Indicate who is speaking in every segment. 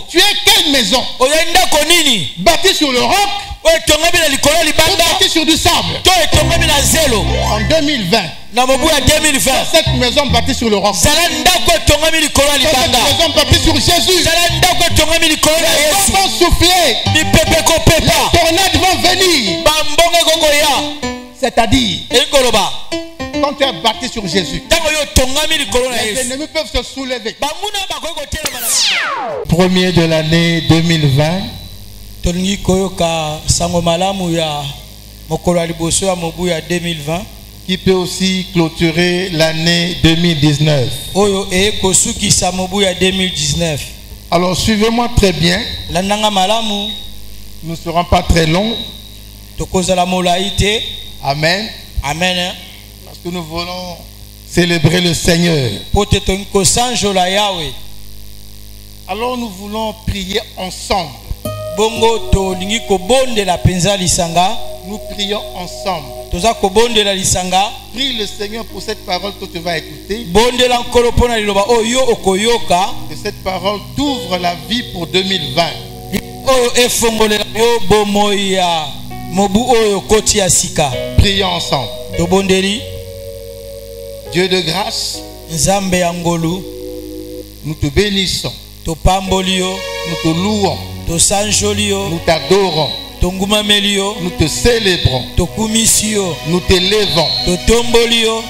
Speaker 1: Tu es quelle maison? Bâtie sur le roc ou bâtie sur du sable? En 2020, cette maison bâtie sur le roc, cette maison bâtie sur Jésus, les vents vont souffler, les tornades vont venir. C'est-à-dire, quand tu es bâti sur Jésus, les ennemis peuvent se soulever. Premier de l'année 2020, qui peut aussi clôturer l'année 2019. Alors suivez-moi très bien. Nous ne serons pas très longs. Amen.
Speaker 2: Amen.
Speaker 1: Parce que nous voulons célébrer le Seigneur. Alors nous voulons prier ensemble. Nous prions ensemble. Prie le Seigneur pour cette parole que tu vas écouter. Que cette parole t'ouvre la vie pour 2020. Prions ensemble. Dieu de grâce, nous te bénissons. Nous te louons. Nous t'adorons. Nous te célébrons. Nous t'élevons.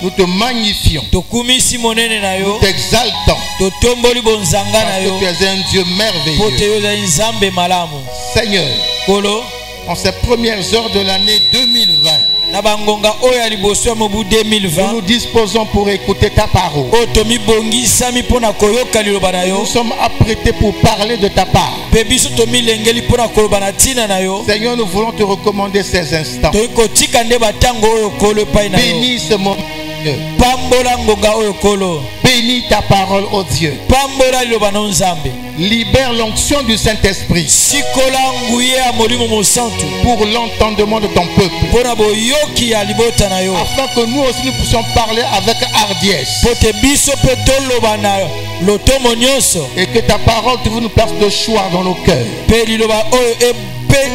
Speaker 1: Nous te magnifions. Nous t'exaltons. Parce que tu es un Dieu merveilleux. Seigneur, en ces premières heures de l'année 2020, nous nous disposons pour écouter ta parole. Nous sommes apprêtés pour parler de ta part. Seigneur, nous voulons te recommander ces instants. Bénis ce moment. Bénis ta parole, ô Dieu. Libère l'onction du Saint-Esprit pour l'entendement de ton peuple, afin que nous aussi nous puissions parler avec hardiesse, et que ta parole trouve une place de choix dans nos cœurs. Seigneur,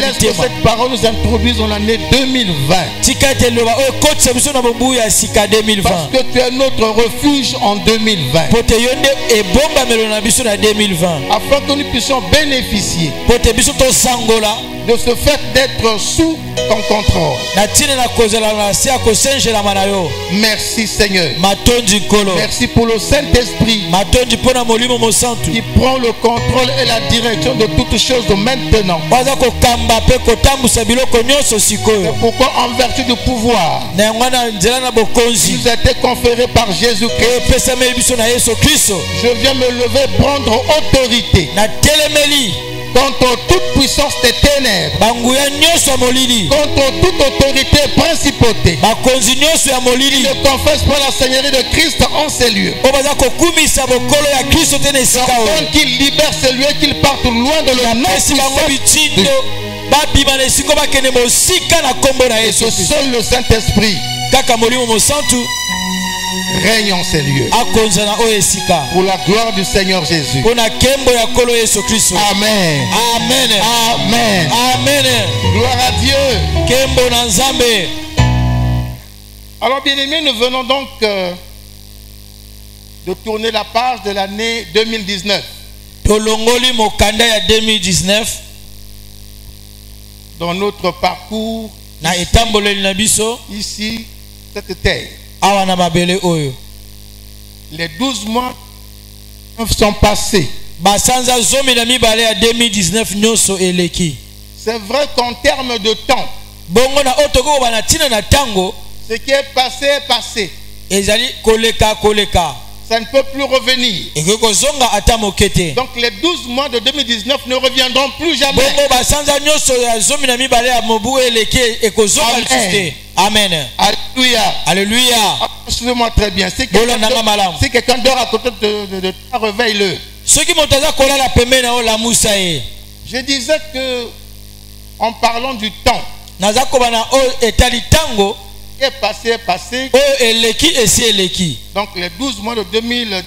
Speaker 1: laisse que cette parole nous introduise dans l'année 2020. Parce que tu es notre refuge en 2020. Afin que nous puissions bénéficier de ce fait d'être sous ton contrôle. Merci Seigneur. Merci pour le Saint-Esprit qui prend le contrôle et la direction de toutes choses de maintenant. C'est pourquoi en vertu du pouvoir qui nous a été conféré par Jésus-Christ, je viens me lever prendre autorité contre toute puissance des ténèbres, contre toute autorité et principauté, qui ne confesse pas la Seigneurie de Christ en ces lieux. J'ordonne qu'il libère ces lieux, qu'il parte loin de leur nom. Et que seul le Saint-Esprit règne en ces lieux. Pour la gloire du Seigneur Jésus. Amen.
Speaker 2: Amen.
Speaker 1: Amen.
Speaker 2: Amen.
Speaker 1: Gloire à Dieu. Alors bien aimés, nous venons donc de tourner la page de l'année 2019. Dans notre parcours ici, cette terre. Les 12 mois sont passés. C'est vrai qu'en termes de temps, ce qui est passé est passé. Ça ne peut plus revenir. Donc les 12 mois de 2019 ne reviendront plus jamais.
Speaker 2: Amen. Amen.
Speaker 1: Alléluia.
Speaker 2: Alléluia.
Speaker 1: Suivez-moi très bien. Si quelqu'un dort à côté de toi, réveille-le. Je disais que en parlant du temps, est passé. Donc les 12 mois de 2000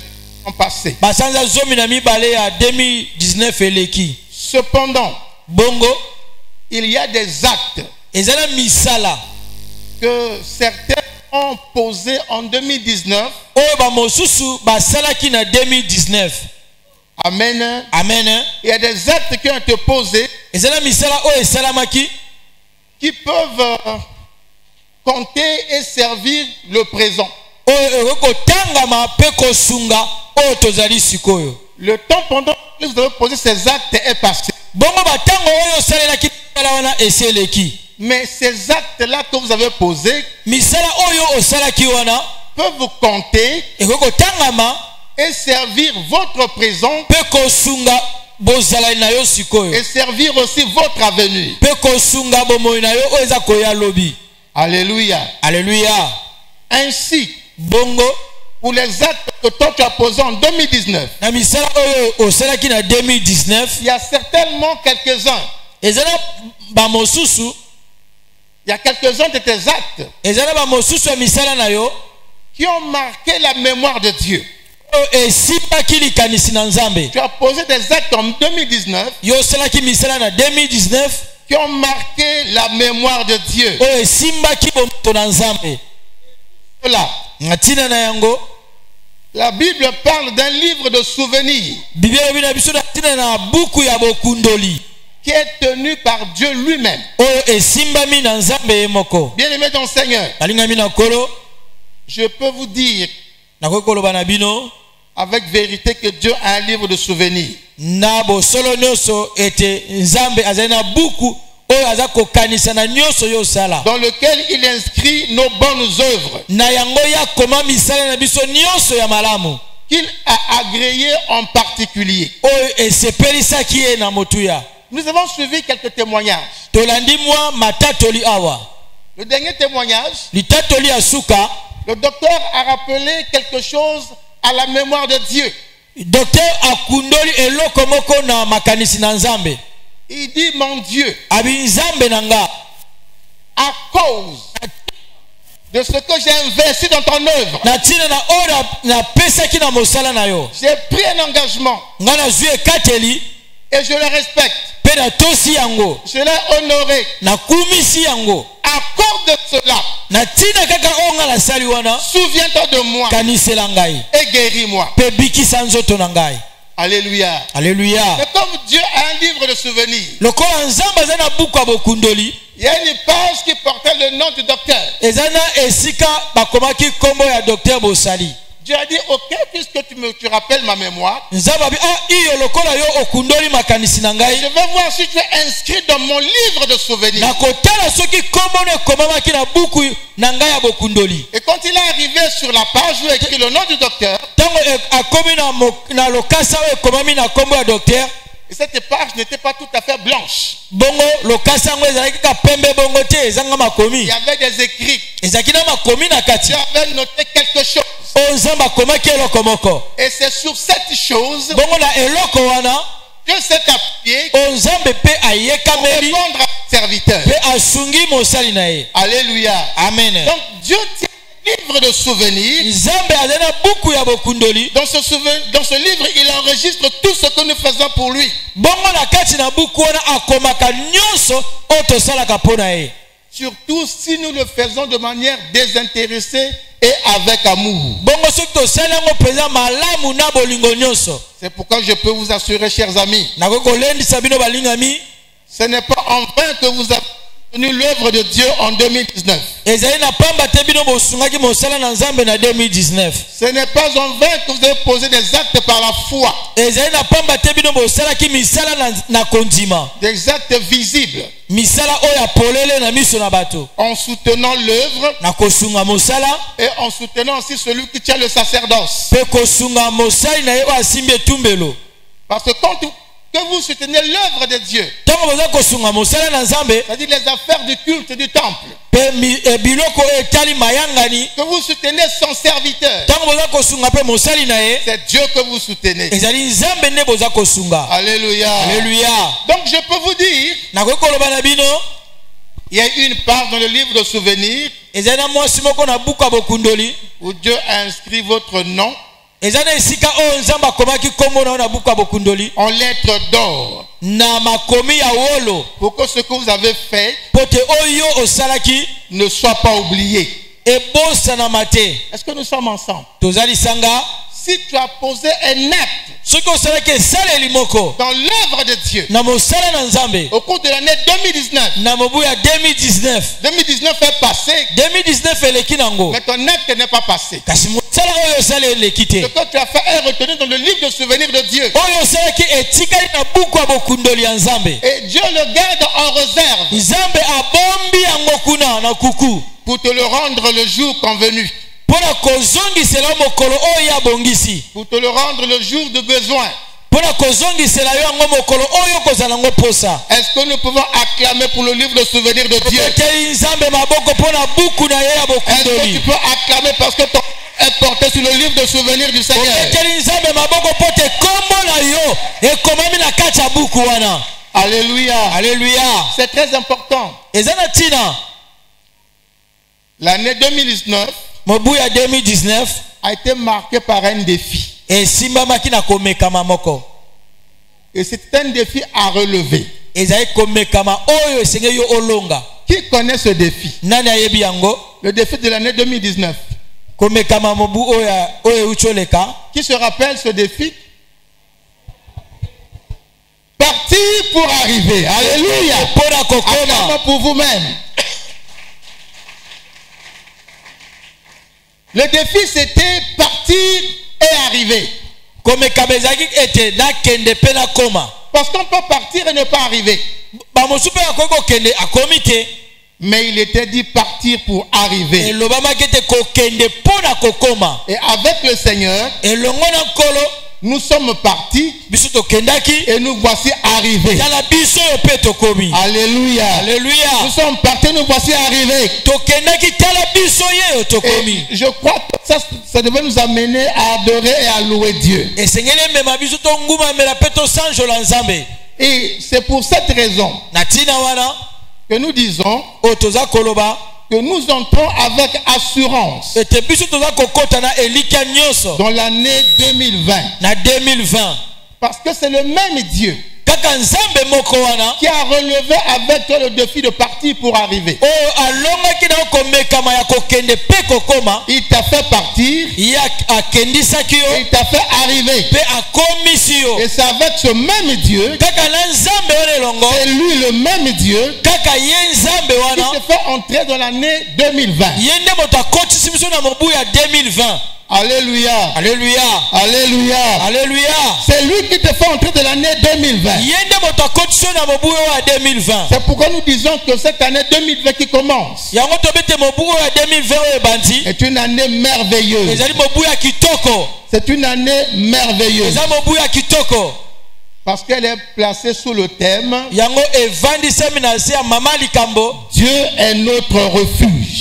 Speaker 1: passé.
Speaker 2: Basanza zomi na mibale ya 2019 eleki.
Speaker 1: Cependant,
Speaker 2: bongo,
Speaker 1: il y a des actes
Speaker 2: ezala misala
Speaker 1: que certains ont posés en 2019.
Speaker 2: Oyo ba mosusu basalaki na 2019.
Speaker 1: Amen.
Speaker 2: Amen.
Speaker 1: Il y a des actes qui ont été posés
Speaker 2: ezala misala oyo esalamaki
Speaker 1: qui peuvent compter et servir le présent.
Speaker 2: Oyo ekotangama pe kosunga oyo tozali sikoyo.
Speaker 1: Le temps pendant que vous avez posé ces actes est passé.
Speaker 2: Bongo batango oyo salelaki wana eseleki.
Speaker 1: Mais ces actes-là que vous avez posés
Speaker 2: misala oyo osalaki wana
Speaker 1: peuvent vous compter
Speaker 2: ekotangama
Speaker 1: et servir votre présent
Speaker 2: pe kosunga bozala na yo sikoyo.
Speaker 1: Et servir aussi votre avenir.
Speaker 2: Pe kosunga bomoi na yo oyo eza koya lobi.
Speaker 1: Alléluia.
Speaker 2: Alléluia.
Speaker 1: Ainsi,
Speaker 2: bongo,
Speaker 1: pour les actes que toi tu as posés en 2019,
Speaker 2: na misala oyo osalaki na 2019,
Speaker 1: il y a certainement quelques-uns.
Speaker 2: Ezala ba mosusu,
Speaker 1: il y a quelques-uns de tes actes
Speaker 2: ezala ba mosusu misala na yo
Speaker 1: qui ont marqué la mémoire de Dieu.
Speaker 2: Tu
Speaker 1: as posé des actes en 2019 qui ont marqué la mémoire de Dieu. Voilà. La Bible parle d'un livre de souvenirs qui est tenu par Dieu lui-même. Bien-aimé dans le Seigneur, je peux vous dire avec vérité que Dieu a un livre de souvenirs. Dans lequel il inscrit nos bonnes œuvres qu'il a agréées en particulier. Nous avons suivi quelques témoignages. Le dernier témoignage, le docteur a rappelé quelque chose à la mémoire de Dieu. Il dit, mon Dieu, à cause de ce que j'ai investi dans ton œuvre, j'ai pris un engagement et je le respecte. Je l'ai honoré. Accorde de cela. Souviens-toi de moi et guéris-moi. Alléluia.
Speaker 2: Alléluia.
Speaker 1: Mais comme Dieu a un livre de souvenirs, il y a une page qui portait le nom du docteur. Dieu a dit, ok, puisque tu rappelles ma mémoire, je vais voir si tu es inscrit dans mon livre de souvenirs. Et quand il est arrivé sur la page où il écrit le nom du docteur, et cette page n'était pas tout à fait blanche. Il y avait des écrits. Il avait noté quelque chose. Et c'est sur cette chose que s'est appuyé pour répondre à serviteur. Alléluia.
Speaker 2: Amen.
Speaker 1: Donc Dieu tient un livre de souvenirs. Dans ce livre, il enregistre tout ce que nous faisons pour lui. Surtout si nous le faisons de manière désintéressée et avec amour. C'est pourquoi je peux vous assurer, chers amis, ce n'est pas en vain que vous avez tenu l'œuvre de Dieu en 2019. Ce n'est pas en vain que vous avez posé des actes par la foi. Des actes visibles. En soutenant l'œuvre et en soutenant aussi celui qui tient le sacerdoce. Parce que quand que vous soutenez l'œuvre de Dieu, c'est-à-dire les affaires du culte du temple, que vous soutenez son serviteur, c'est Dieu que vous soutenez. Alléluia.
Speaker 2: Alléluia.
Speaker 1: Donc je peux vous dire, il y a une part dans le livre de souvenirs où Dieu a inscrit votre nom en lettres d'or, pour que ce que vous avez fait ne soit pas oublié. Est-ce que nous sommes ensemble? Si tu as posé un acte dans l'œuvre de Dieu au cours de l'année 2019, 2019 est passé, mais ton acte n'est pas passé. Ce que tu as fait est retenu dans le livre de souvenirs de Dieu. Et Dieu le garde en réserve pour te le rendre le jour convenu. Pour te le rendre le jour de besoin. Est-ce que nous pouvons acclamer pour le livre de souvenirs de Dieu? Est-ce que tu peux acclamer parce que ton est porté sur le livre de souvenirs du Seigneur? Alléluia.
Speaker 2: Alléluia.
Speaker 1: C'est très important. L'année 2019 a été marquée par un défi. Et c'est un défi à relever. Qui connaît ce défi? Le défi de l'année 2019. Qui se rappelle ce défi? Partir pour arriver. Alléluia. Acclamons pour vous-même. Le défi, c'était partir et arriver. Parce qu'on peut partir et ne pas arriver. Mais il était dit partir pour arriver. Et avec le Seigneur, nous sommes partis et nous voici arrivés. Alléluia.
Speaker 2: Alléluia.
Speaker 1: Nous sommes partis, nous voici arrivés. Et je crois que ça devait nous amener à adorer et à louer Dieu. Et c'est pour cette raison que nous disons que nous entrons avec assurance dans l'année 2020. Parce que c'est le même Dieu qui a relevé avec toi le défi de partir pour arriver. Il t'a fait partir et il t'a fait arriver. Et c'est avec ce même Dieu, c'est lui le même Dieu qui te fait entrer dans l'année 2020. Alléluia.
Speaker 2: Alléluia.
Speaker 1: Alléluia.
Speaker 2: Alléluia.
Speaker 1: C'est lui qui te fait entrer de l'année 2020. C'est pourquoi nous disons que cette année 2020 qui commence est une année merveilleuse. C'est une année merveilleuse. Parce qu'elle est placée sous le thème Dieu est notre refuge.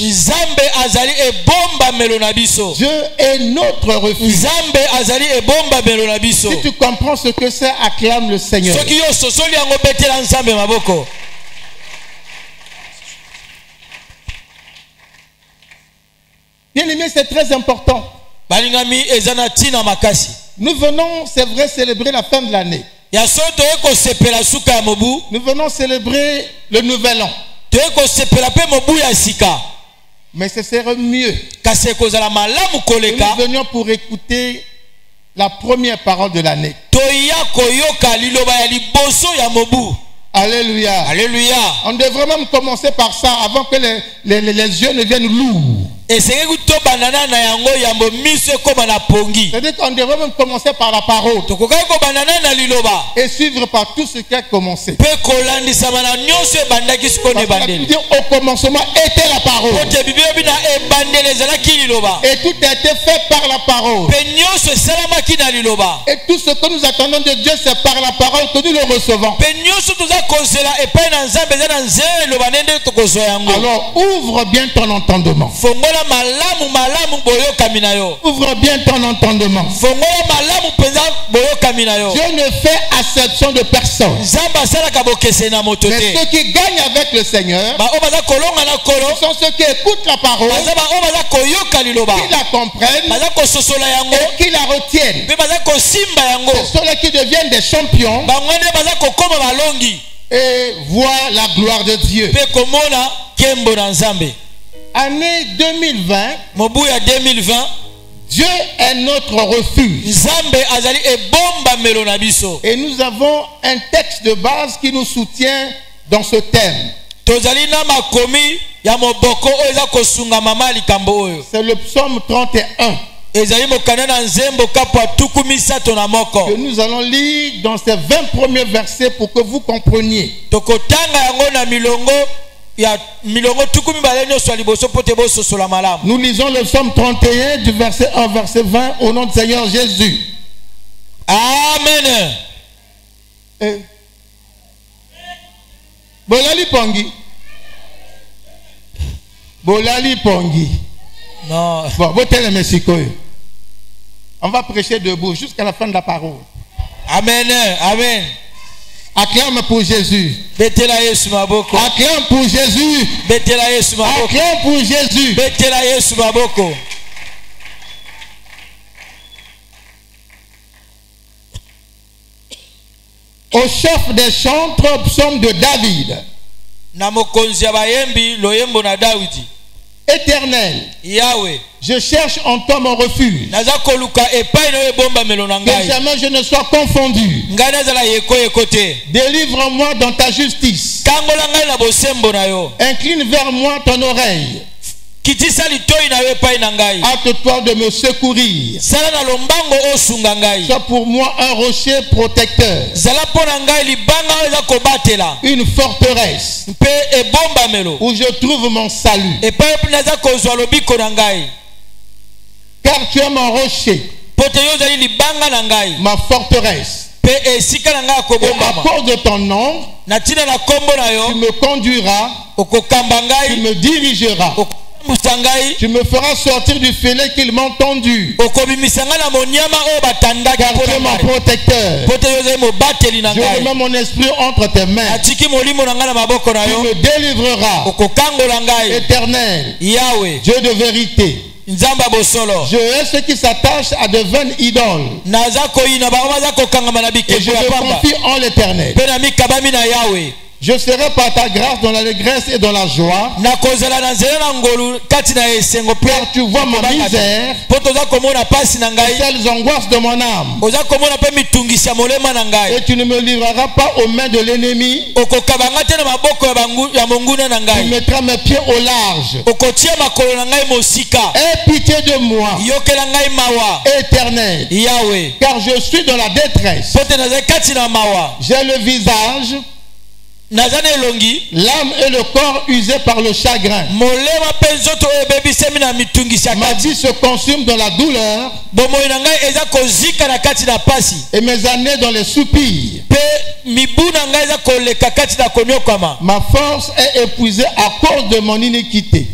Speaker 1: Dieu est notre refuge. Si tu comprends ce que c'est, acclame le Seigneur. Bien aimé, c'est très important. Nous venons, c'est vrai, célébrer la fin de l'année. Nous venons célébrer le nouvel an. Mais ce serait mieux que nous venions pour écouter la première parole de l'année. Alléluia.
Speaker 2: Alléluia.
Speaker 1: On devrait même commencer par ça avant que les yeux ne viennent lourds. C'est-à-dire qu'on devrait même commencer par la parole et suivre par tout ce qui a commencé. Dire, au commencement était la parole et tout a été fait par la parole. Et tout ce que nous attendons de Dieu, c'est par la parole que nous le recevons. Alors ouvre bien ton entendement. Ouvre bien ton entendement. Dieu ne fait acception de personne. Mais ceux qui gagnent avec le Seigneur, ce sont ceux qui écoutent la parole, qui la comprennent et qui la retiennent. Ce sont ceux qui deviennent des champions et voient la gloire de Dieu. Année 2020, Dieu est notre refuge. Et nous avons un texte de base qui nous soutient dans ce thème. C'est le psaume 31. Que nous allons lire dans ces 20 premiers versets pour que vous compreniez. Nous lisons le psaume 31 du verset 1 verset 20 au nom du Seigneur Jésus.
Speaker 2: Amen.
Speaker 1: Bolali Pongi. Bolali Pongi.
Speaker 2: Non.
Speaker 1: Bon, on va prêcher debout jusqu'à la fin de la parole.
Speaker 2: Amen. Amen.
Speaker 1: Acclame pour Jésus. Acclame pour Jésus. Acclame pour Jésus. Au chef des chantres, psaume de David. Éternel,
Speaker 2: Yahweh,
Speaker 1: je cherche en toi mon refuge. Que jamais je ne sois confondu. Délivre-moi dans ta justice. Incline vers moi ton oreille. Hâte-toi de me secourir. Sois pour moi un rocher protecteur. Une forteresse où je trouve mon salut. Car tu es mon rocher, ma forteresse. Et à cause de ton nom, tu me conduiras, tu me dirigeras. Tu me feras sortir du filet qu'ils m'ont tendu. Car tu es mon protecteur. Je remets mon esprit entre tes mains. Tu me délivreras. Éternel, Dieu de vérité. Je hais ceux qui s'attachent à de vaines idoles. Et je me confie en l'Éternel. Je serai par ta grâce dans l'allégresse et dans la joie. Car tu vois ma misère et celles angoisses de mon âme. Et tu ne me livreras pas aux mains de l'ennemi. Tu mettras mes pieds au large. Aie pitié de moi, Éternel, car je suis dans la détresse. J'ai le visage, l'âme et le corps usés par le chagrin. Ma vie se consume dans la douleur et mes années dans les soupirs. Ma force est épuisée à cause de mon iniquité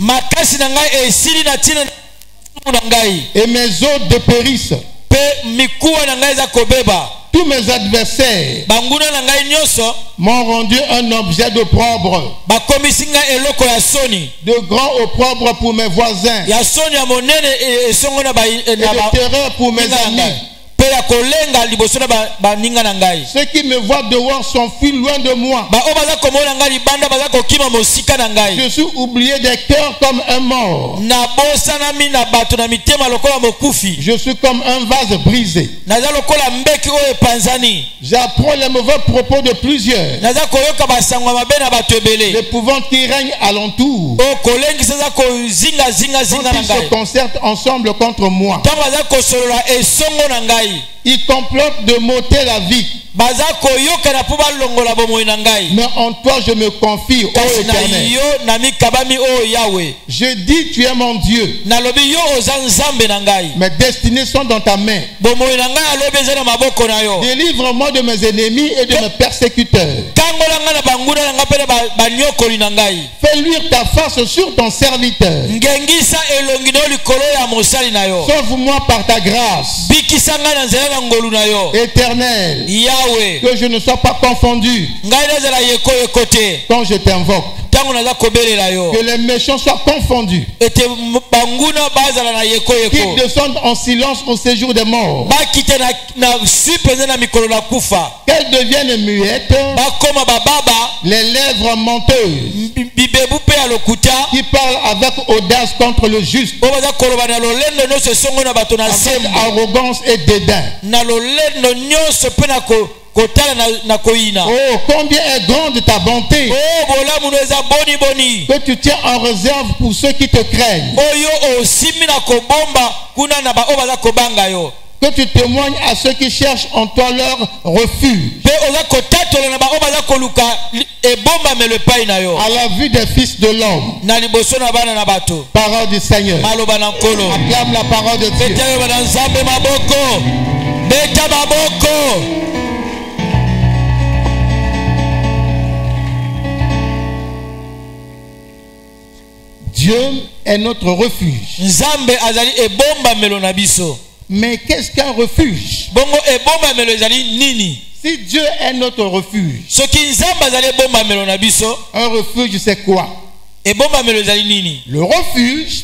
Speaker 1: et mes os dépérissent. Tous mes adversaires m'ont rendu un objet d'opprobre, de grand opprobre pour mes voisins et de terreur pour mes amis. Ceux qui me voient dehors s'enfuient loin de moi. Je suis oublié des cœurs comme un mort. Je suis comme un vase brisé. J'apprends les mauvais propos de plusieurs. L'épouvante qui règne alentour. Quand ils se concertent ensemble contre moi. Ils complotent de m'ôter la vie. Mais en toi je me confie, ô Éternel. Je dis tu es mon Dieu. Mes destinées sont dans ta main. Délivre-moi de mes ennemis et de mes persécuteurs. Fais luire ta face sur ton serviteur. Sauve-moi par ta grâce. Éternel, Yahweh, que je ne sois pas confondu quand je t'invoque. Que les méchants soient confondus. Qu'ils descendent en silence au séjour des morts. Qu'elles deviennent muettes. Les lèvres menteuses qui parlent avec audace contre le juste, avec arrogance et dédain. Oh, combien est grande ta bonté, que tu tiens en réserve pour ceux qui te craignent. Que tu témoignes à ceux qui cherchent en toi leur refuge. À la vue des fils de l'homme. Parole du Seigneur. Acclame la parole de Dieu. Dieu est notre refuge. Mais qu'est-ce qu'un refuge? Si Dieu est notre refuge, un refuge c'est quoi? Le refuge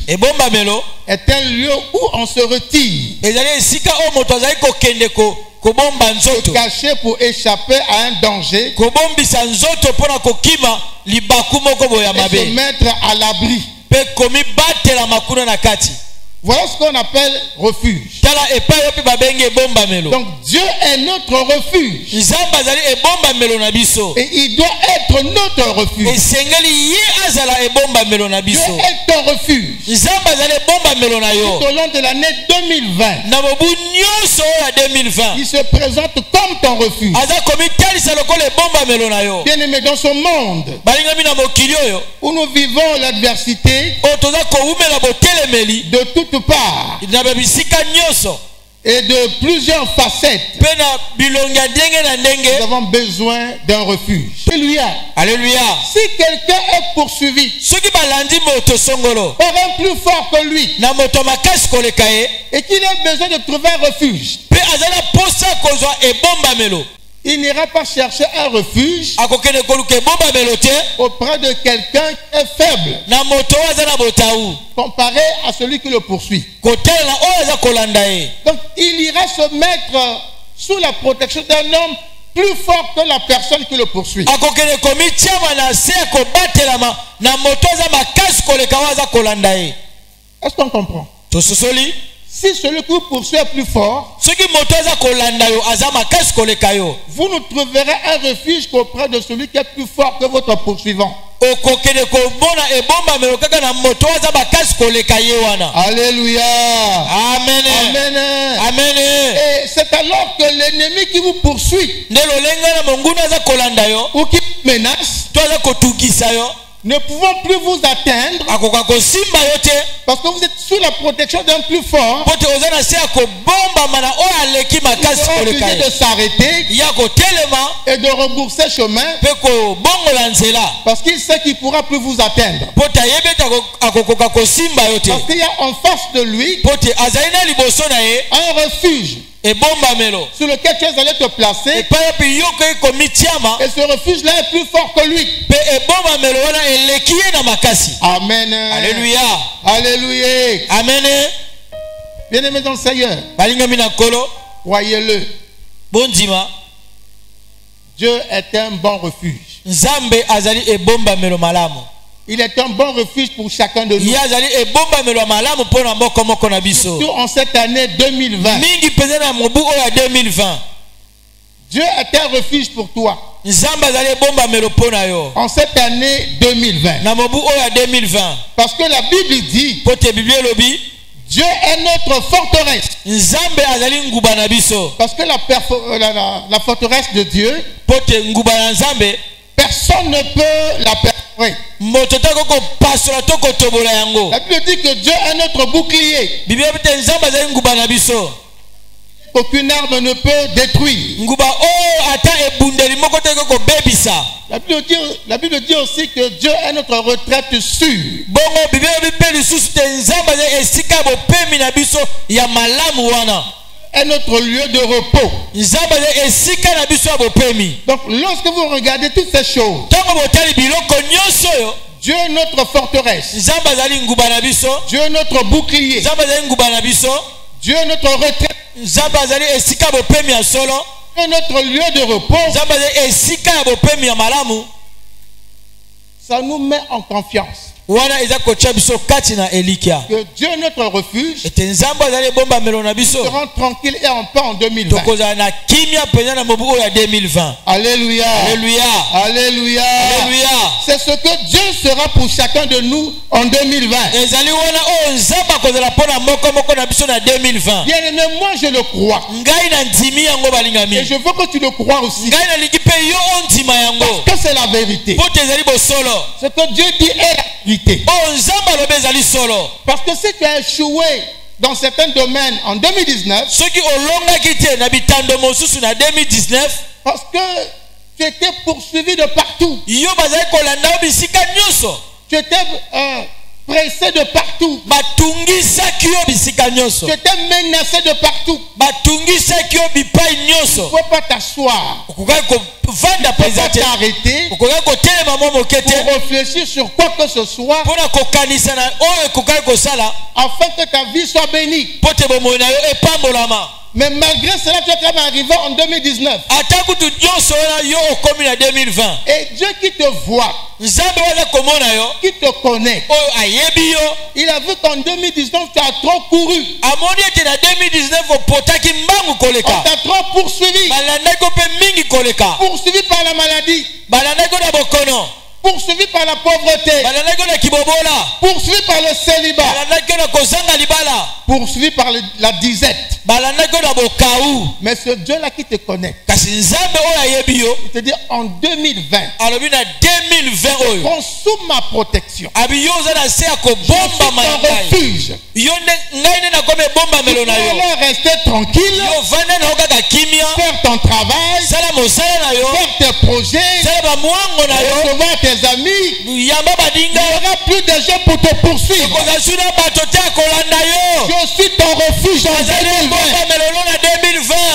Speaker 1: est un lieu où on se retire, se cacher pour échapper à un danger, et se mettre à l'abri. Voilà ce qu'on appelle refuge. Donc Dieu est notre refuge. Et il doit être notre refuge. Dieu est ton refuge. Tout au long de l'année 2020, il se présente comme ton refuge. Bien aimé, dans ce monde où nous vivons l'adversité de toutes parts et de plusieurs facettes, nous avons besoin d'un refuge. Alléluia. Alléluia. Si quelqu'un est poursuivi par un plus fort que lui et qu'il a besoin de trouver un refuge, il n'ira pas chercher un refuge auprès de quelqu'un qui est faible comparé à celui qui le poursuit. Donc il ira se mettre sous la protection d'un homme plus fort que la personne qui le poursuit. Est-ce qu'on comprend? Si celui qui vous poursuit est plus fort, vous ne trouverez un refuge qu'auprès de celui qui est plus fort que votre poursuivant. Alléluia. Amen. Amen. Amen. Et c'est alors que l'ennemi qui vous poursuit ou qui menace, ne pouvant plus vous atteindre parce que vous êtes sous la protection d'un plus fort, il sera obligé de s'arrêter et de rebourser chemin parce qu'il sait qu'il ne pourra plus vous atteindre, parce qu'il y a en face de lui un refuge sur lequel tu es allé te placer, et ce refuge là est plus fort que lui. Amen. Alléluia. Alléluia. Amen. Bien aimé dans le Seigneur, croyez-le, Dieu est un bon refuge. Il est un bon refuge pour chacun de nous. Surtout en cette année 2020. Dieu est un refuge pour toi. En cette année 2020. Parce que la Bible dit, Dieu est notre forteresse.
Speaker 2: Nzambe azali nguba na biso.
Speaker 1: Parce que la forteresse de Dieu,
Speaker 2: pote nguba na Nzambe,
Speaker 1: personne ne peut la perforer. La Bible dit que Dieu est notre bouclier. Aucune arme ne peut détruire. La Bible dit aussi que Dieu est notre retraite sûre. Est notre lieu de repos. Donc lorsque vous regardez toutes ces choses, Dieu est notre forteresse. Dieu est notre bouclier. Dieu est notre retraite. Dieu est notre lieu de repos. Ça nous met en confiance. Que Dieu est notre refuge. Nous serons tranquilles et en paix en 2020. Alléluia.
Speaker 2: Alléluia.
Speaker 1: Alléluia. C'est ce que Dieu sera pour chacun de nous en 2020. Bien aimé, moi je le crois. Et je veux que tu le crois aussi. Parce que c'est la vérité. Ce que Dieu dit est la vérité. Parce que si tu as échoué dans certains domaines en 2019, parce que tu étais poursuivi de partout, tu étais pressé de partout, tu étais menacé de partout, tu ne peux pas t'asseoir, tu ne peux pas t'arrêter pour réfléchir sur quoi que ce soit afin que ta vie soit bénie. Mais malgré cela, tu es quand même arrivé en 2019. Et Dieu qui te voit, qui te connaît, il a vu qu'en 2019 tu as trop couru. On t'a trop poursuivi. Poursuivi par la maladie. Poursuivi par la pauvreté. Poursuivi par le célibat. Poursuivi par la disette. Mais ce Dieu-là qui te connaît, il te dit en 2020, prends sous ma protection. Je suis ton refuge. Tu peux rester tranquille, faire ton travail, faire tes projets, recevoir tes amis. Il n'y aura plus de gens pour te poursuivre. Je suis ton refuge en 2020.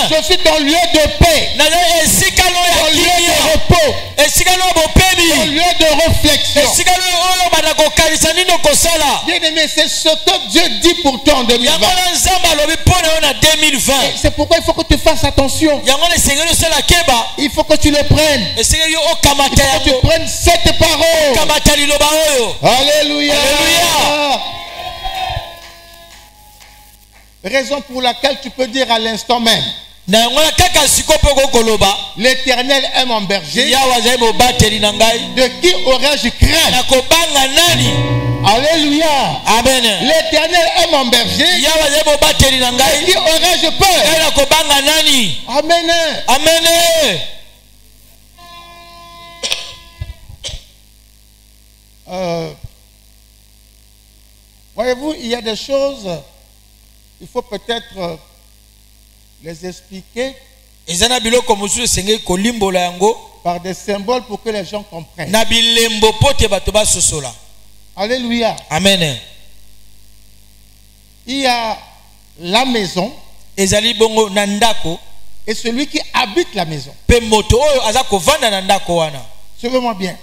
Speaker 1: Je suis ton lieu de paix, ton lieu de repos, ton lieu de réflexion. Bien aimé, c'est ce que Dieu dit pour toi en 2020. C'est pourquoi il faut que tu fasses attention. Il faut que tu le prennes. Il faut que tu prennes cette parole. Alléluia. Raison pour laquelle tu peux dire à l'instant même, l'Éternel est mon berger. De qui aurais-je crainte? Alléluia.
Speaker 2: Amen.
Speaker 1: L'Éternel est mon berger. De qui aurais-je peur? Amen.
Speaker 2: Amen.
Speaker 1: Voyez-vous, il y a des choses, il faut peut-être les expliquer par des symboles pour que les gens comprennent. Alléluia.
Speaker 2: Amen.
Speaker 1: Il y a la maison et celui qui habite la maison. Suivez-moi bien.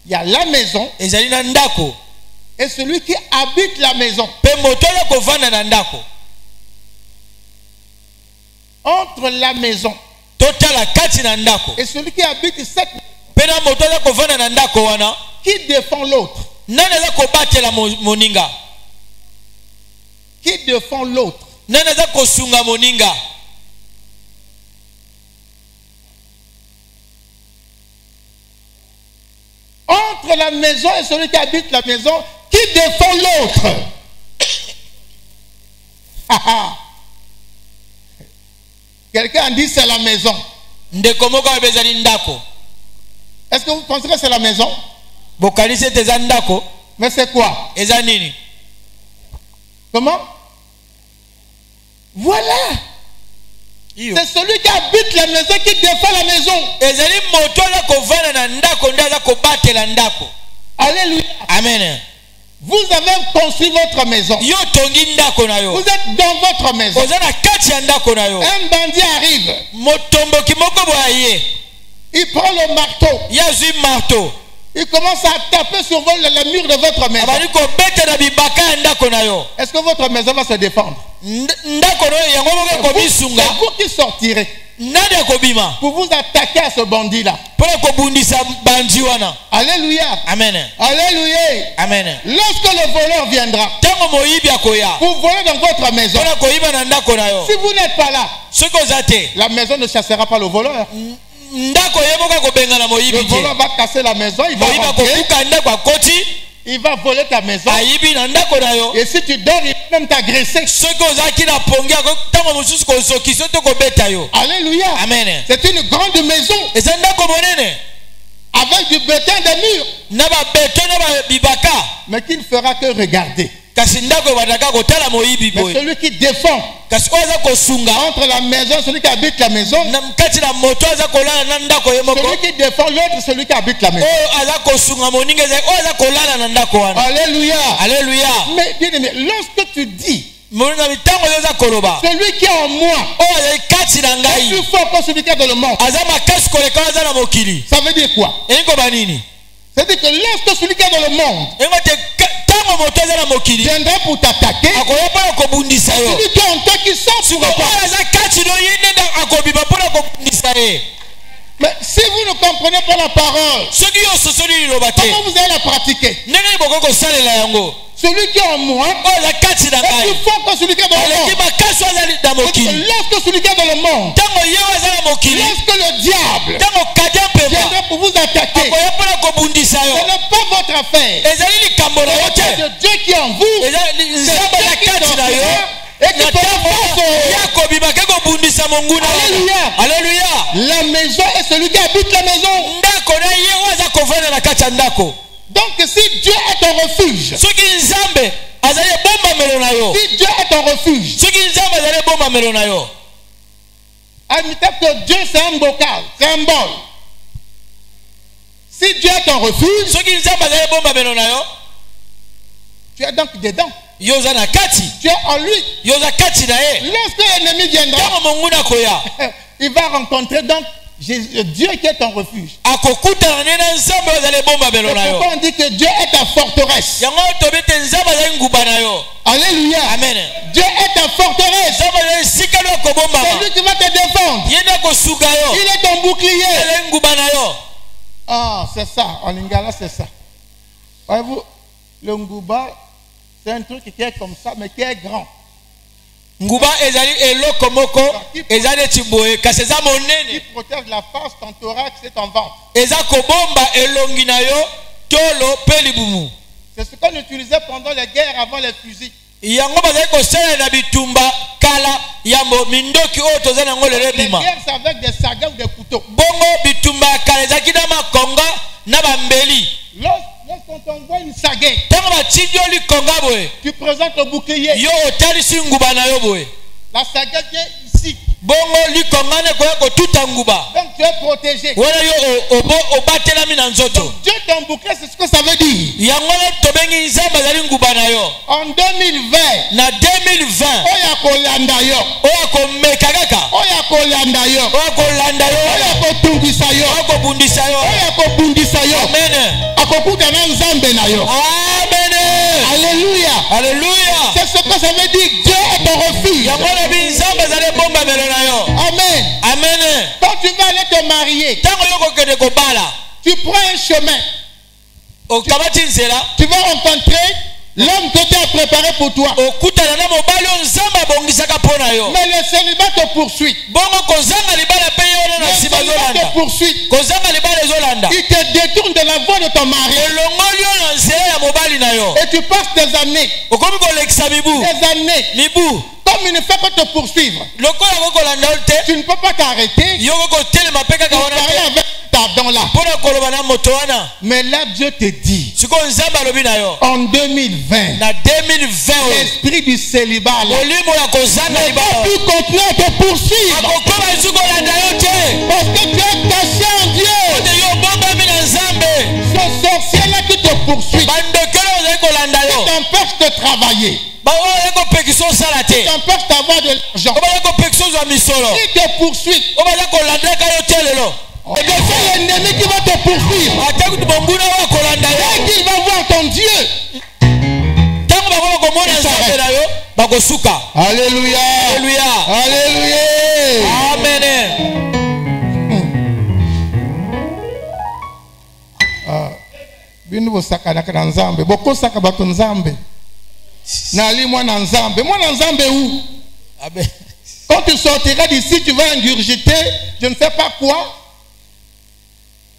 Speaker 1: Il y a la maison et celui qui habite la maison. Entre la maison et celui qui habite cette maison, qui défend l'autre? Qui défend l'autre? Entre la maison et celui qui habite la maison, qui défend l'autre? Quelqu'un dit c'est la maison. Est-ce que vous pensez que c'est la maison? Mais c'est quoi? Comment? Voilà. C'est celui qui habite la maison qui défend la maison. Alléluia.
Speaker 2: Amen.
Speaker 1: Vous avez construit votre maison. Vous êtes dans votre maison. Un bandit arrive. Il prend le marteau. Il commence à taper sur le mur de votre maison. Est-ce que votre maison va se défendre? C'est vous qui sortirez pour vous attaquer à ce bandit-là. Alléluia.
Speaker 2: Amen.
Speaker 1: Alléluia.
Speaker 2: Amen.
Speaker 1: Lorsque le voleur viendra pour voler dans votre maison, si vous n'êtes pas là, la maison ne chassera pas le voleur. Le voleur va casser la maison, il va rentrer, il va voler ta maison. Et si tu dors, il va même t'agresser. Alléluia.
Speaker 2: Amen.
Speaker 1: C'est une grande maison avec du béton des murs, mais qui ne fera que regarder. Mais celui qui défend entre la maison, celui qui habite la maison, celui qui défend l'autre, celui qui habite la maison. Alléluia.
Speaker 2: Alléluia.
Speaker 1: Mais bien aimé, lorsque tu dis celui qui est en moi est plus fort que celui qui est dans le monde, ça veut dire quoi? C'est-à-dire que lorsque celui qui est dans le monde viendra pour t'attaquer, celui qui est en toi qui sort pour mais si vous ne comprenez pas la parole, comment vous allez la pratiquer? Celui qui est en moi est plus fort que celui qui est dans le monde. Lorsque celui qui est dans le monde, lorsque le diable viendra pour vous attaquer, ce n'est pas votre affaire. C'est de Dieu qui est en vous, c'est Dieu qui est en vous et qui fera force. Alléluia. La maison est celui qui habite la maison. Donc si Dieu est ton refuge, si Dieu est ton refuge, admettez que Dieu c'est un bocal, c'est un bol. Si Dieu est ton refuge, tu es donc dedans. Tu es en lui. Lorsque l'ennemi viendra, il va rencontrer donc Dieu qui est ton refuge. Pourquoi on dit que Dieu est ta forteresse? Alléluia.
Speaker 2: Amen.
Speaker 1: Dieu est ta forteresse. C'est lui qui va te défendre. Il est ton bouclier. Ah, c'est ça. En lingala, c'est ça. Voyez-vous, le nguba, c'est un truc qui est comme ça, mais qui est grand.
Speaker 2: Nguba ezali eloko moko ezali chiboye kaseza monene
Speaker 1: qui protège la face, ton thorax et ton ventre.
Speaker 2: Eza kobomba elongi na yo tolo pelibumu.
Speaker 1: C'est ce qu'on utilisait pendant les guerres avant les fusils.
Speaker 2: Yango bazali kosala na bitumba kala yambo mindoki oyo tozali nango lelo bima.
Speaker 1: Les guerres c'est avec des sagas ou des couteaux.
Speaker 2: Bongo bitumba kala ezaki na makonga na bambeli.
Speaker 1: Lorsqu'on t'envoie une sagaie,
Speaker 2: tu
Speaker 1: présentes le bouclier. La sagaie vient ici. Donc tu es protégé. Donc Dieu ton bouclier, c'est ce que ça veut dire. En 2020,
Speaker 2: Alléluia. Alléluia.
Speaker 1: C'est ce que ça veut dire. Dieu est ton refuge. Amen.
Speaker 2: Amen.
Speaker 1: Quand tu vas aller te marier, tu prends un chemin. Tu vas rencontrer l'homme que Dieu a préparé pour toi. Mais le célibat te poursuit. Le te poursuit. Il te détourne de la voie de ton mari. Et tu passes des années. Des années. Comme il ne fait pas te poursuivre, tu ne peux pas t'arrêter. Tu parles avec ta dent là. Mais là, Dieu te dit, en 2020, l'esprit du célibat là ne va plus continuer à te poursuivre. Parce que tu es caché en Dieu. Ce sorcier là qui te poursuit, qui t'empêche de travailler, qui t'empêche d'avoir de l'argent, qui te poursuit, et c'est l'ennemi qui va te poursuivre. Dès qu'il va voir ton Dieu, alléluia, alléluia,
Speaker 2: amen.
Speaker 1: Bino bosaka na nzambe, bokosaka bato nzambe. Nali mwana nzambe où? Quand tu sortiras d'ici, tu vas ingurgiter, je ne sais pas quoi.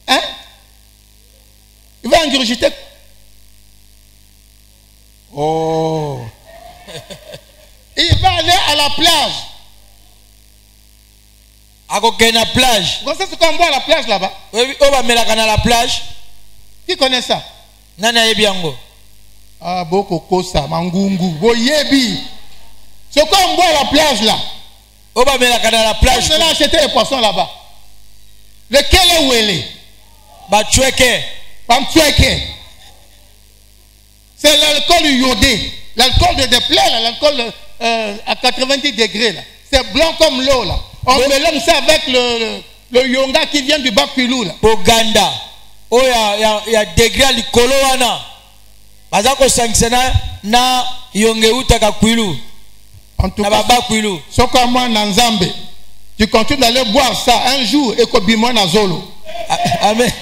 Speaker 1: Hein? Il va ingurgiter. Oh. Il va aller à la plage.
Speaker 2: Vous
Speaker 1: savez ce qu'on boit à la plage là-bas?
Speaker 2: La plage.
Speaker 1: Qui connaît ça?
Speaker 2: Nana Ebiango.
Speaker 1: Ah, Boko Kosa, Mangungu, Boyebi. Ce qu'on boit à la plage là.
Speaker 2: La plage.
Speaker 1: On a acheté les poissons là-bas. Lequel est où elle est? C'est l'alcool iodé. L'alcool de déplaire, l'alcool à 90 degrés là. C'est blanc comme l'eau là. On mélange ça avec le yonga qui vient du Bakulou là.
Speaker 2: Boganda. Oh, il y a degré à l'ikoloana. Bazako sanctiona na yongeuta kakwilu.
Speaker 1: En tout cas, Sokamwa Nanzambe, tu continues d'aller boire ça un jour et Kobimo Nazolo.
Speaker 2: Amen.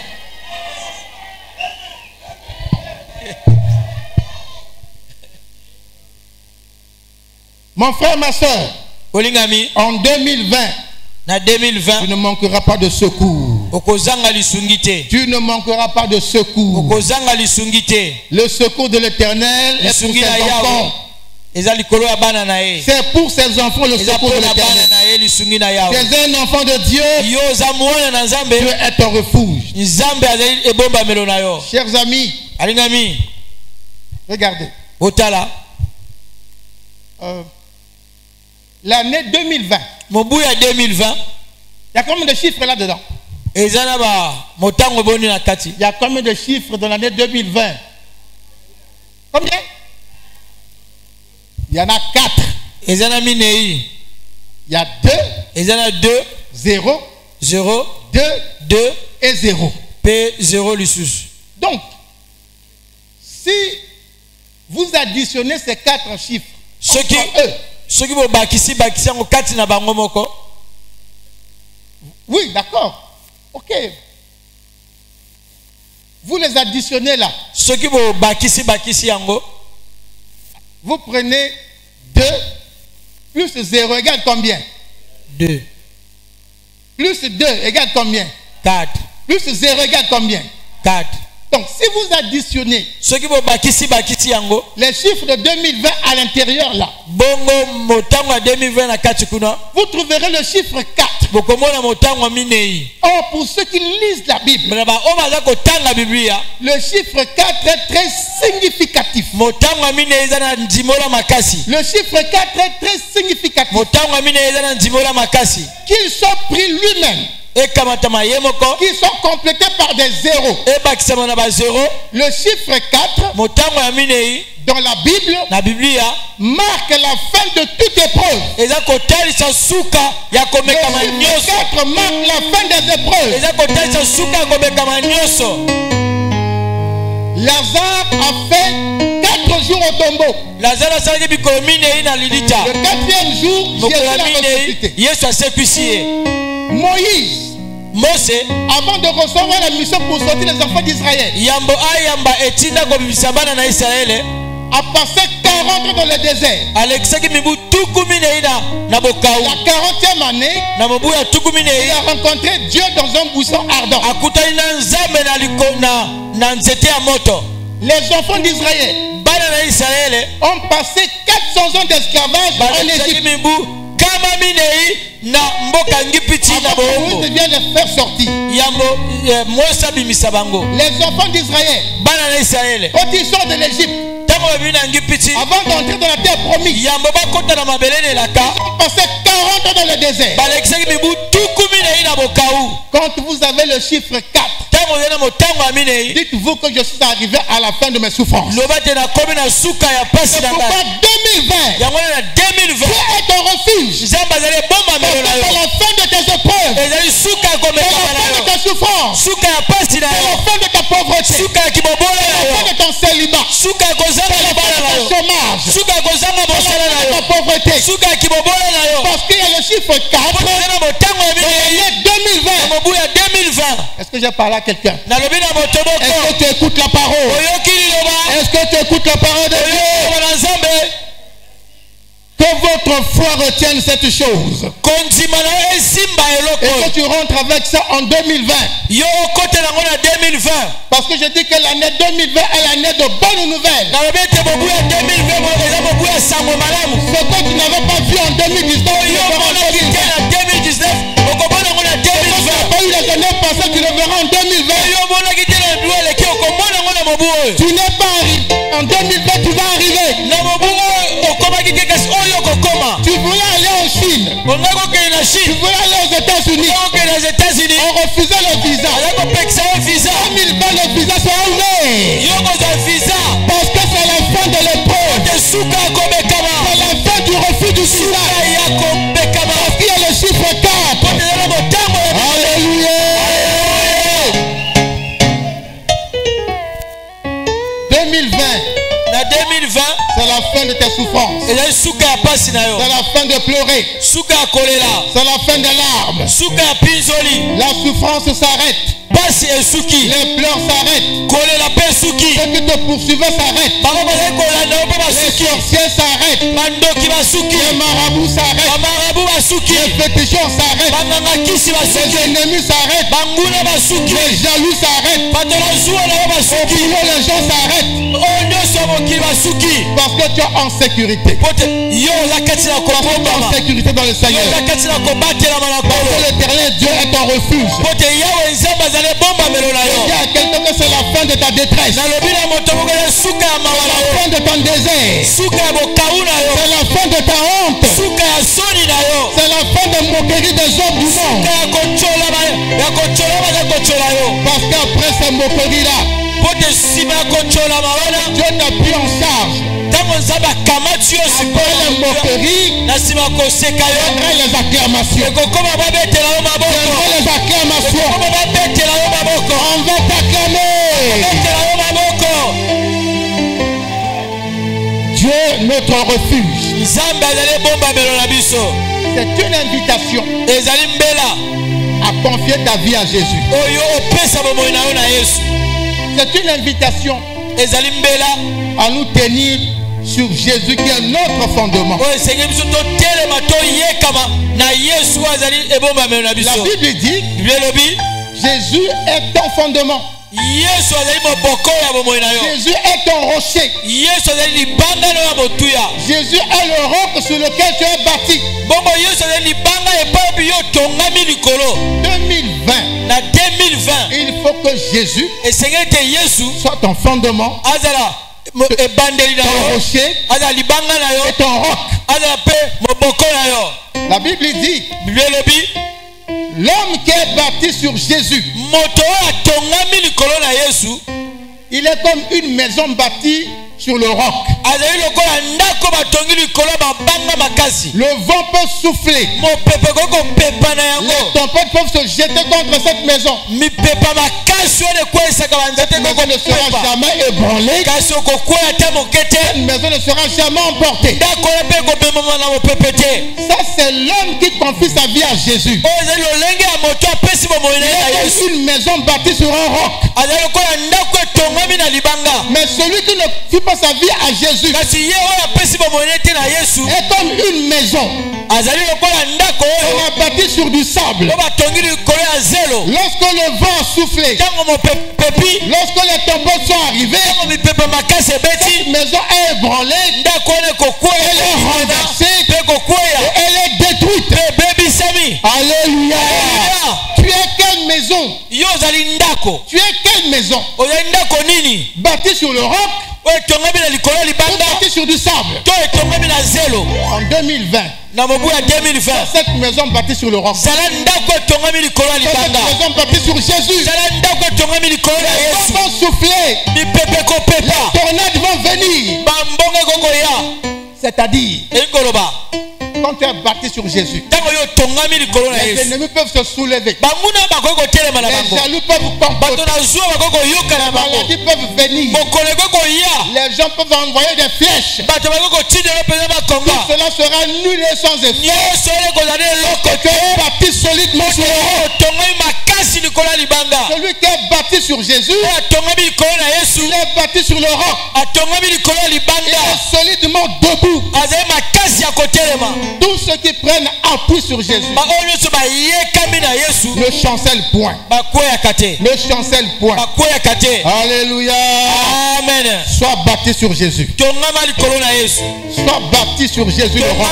Speaker 1: Mon frère, ma soeur, en 2020, tu ne manqueras pas de secours. Tu ne manqueras pas de secours. Le secours de l'Éternel est pour ses enfants. C'est pour ses enfants le secours de l'Éternel. Tu es un enfant de Dieu. Dieu est ton refuge. Chers amis, regardez. L'année 2020. Il y a combien de chiffres là-dedans? Il y a combien de chiffres dans l'année 2020? Combien? Il y en a 4. Il y a 2, 0, 2 et 0.
Speaker 2: P0 l'issus.
Speaker 1: Donc, si vous additionnez ces 4 chiffres, oui, d'accord. Ok. Vous les additionnez là. Vous prenez 2 plus 0 égale combien?
Speaker 2: 2.
Speaker 1: Plus 2 égale combien?
Speaker 2: 4.
Speaker 1: Plus 0 égale combien?
Speaker 2: 4.
Speaker 1: Donc si vous additionnez les chiffres de 2020 à l'intérieur là, vous trouverez le chiffre 4. Or pour ceux qui lisent la Bible, le chiffre 4 est très significatif. Le chiffre 4 est très significatif. Qu'il soit pris lui-même, qui sont complétés par des zéros. Le chiffre 4 dans la Bible marque la fin de toute épreuve. Le chiffre 4 marque la fin des épreuves. Lazare a fait 4 jours au tombeau. Le 4e jour, Jésus l'a ressuscité. Moïse, avant de recevoir la mission pour sortir les enfants d'Israël, a passé rentré dans le désert. La 40e année, il a rencontré Dieu dans un buisson ardent. Les enfants d'Israël ont passé 400 ans d'esclavage en Égypte. Avant de bien les faire sortir. Les enfants d'Israël, quand ils sortent de l'Égypte, avant d'entrer dans la terre promise, ils ont passé 40 ans dans le désert. Quand vous avez le chiffre 4, dites-vous que je suis arrivé à la fin de mes souffrances. C'est pourquoi 2020, Dieu est ton refuge. C'est la fin de tes épreuves. C'est la fin de tes souffrances. C'est la fin de ta pauvreté. C'est la fin de ton célibat. C'est la fin de ton chômage. C'est la fin de ta pauvreté. Parce qu'il y a le chiffre 4 dans l'année 2020. Est-ce que j'ai parlé à quelqu'un? Est-ce que tu écoutes la parole? Est-ce que tu écoutes la parole de Dieu? Que votre foi retienne cette chose. Et que tu rentres avec ça en 2020. Parce que je dis que l'année 2020 est l'année de bonnes nouvelles. Ce que tu n'avais pas vu en 2019, tu n'as pas eu les années passées, tu le verras en 2020. Tu n'es pas arrivé. En 2020, tu vas arriver. Tu voulais aller en Chine. Tu voulais aller aux États-Unis. On refusait le visa. En 2020, le visa sera ouvert. Parce que c'est la fin de l'épreuve. C'est la fin du refus du visa. Parce qu'il y a le chiffre 4. Alléluia. 2020. C'est la fin de tes souffrances. C'est la fin de pleurer. C'est la fin de larmes. La souffrance s'arrête. Les pleurs s'arrêtent. Ceux qui te poursuivaient s'arrêtent. Les sorciers s'arrêtent. Les marabouts s'arrêtent. Les féticheurs s'arrêtent. Les ennemis s'arrêtent. Les jaloux s'arrêtent. Les gens s'arrêtent. Parce que tu es en sécurité. Tu es en sécurité dans le Seigneur. Parce que l'Éternel Dieu est ton refuge. Il y a quelqu'un que c'est la fin de ta détresse. C'est la fin de ton désert. C'est la fin de ta honte. C'est la fin de moquerie des hommes du monde. Parce qu'après ces moqueries-là, Dieu t'a pris en charge. Après les moqueries, après les acclamations. On va t'acclamer. Dieu, notre refuge. C'est une invitation à confier ta vie à Jésus. C'est une invitation à nous tenir sur Jésus qui est notre fondement. La Bible dit Jésus est ton fondement. Jésus est ton rocher. Jésus est le roc sur lequel tu es bâti. 2020, il faut que Jésus soit ton fondement, ton rocher et ton roc. La Bible dit l'homme qui est bâti sur Jésus, il est comme une maison bâtie sur le roc. Le vent peut souffler. Les tempêtes peuvent se jeter contre cette maison. Cette maison ne sera jamais ébranlée. Cette maison ne sera jamais emportée. Ça, c'est l'homme qui confie sa vie à Jésus. une maison bâtie sur un roc. Mais celui qui ne fit pas sa vie à Jésus est comme une maison. On a bâti sur du sable. Lorsque le vent a soufflé, lorsque les tombeaux sont arrivés, cette maison est ébranlée, elle est renversée, elle est détruite. Alléluia. Tu es quelle maison? Tu es quelle maison? Bâtie sur le roc ou bâtie sur du sable? En 2020, cette maison bâtie sur le roc, cette maison bâtie sur Jésus, les vents vont souffler, les tornades vont venir. C'est-à-dire, quand tu es bâti sur Jésus, les ennemis peuvent se soulever, les jaloux peuvent comploter, les maladies peuvent venir, les gens peuvent envoyer des flèches. Tout cela sera nul et sans effet. Lorsque tu es bâti solidement sur le roc, celui qui est bâti sur Jésus, il est bâti sur le roc, il est solidement debout. Tous ceux qui prennent appui sur Jésus ne chancellent point. Ne chancellent point. Alléluia. Amen. Sois bâti sur Jésus. Sois bâti sur Jésus le roc.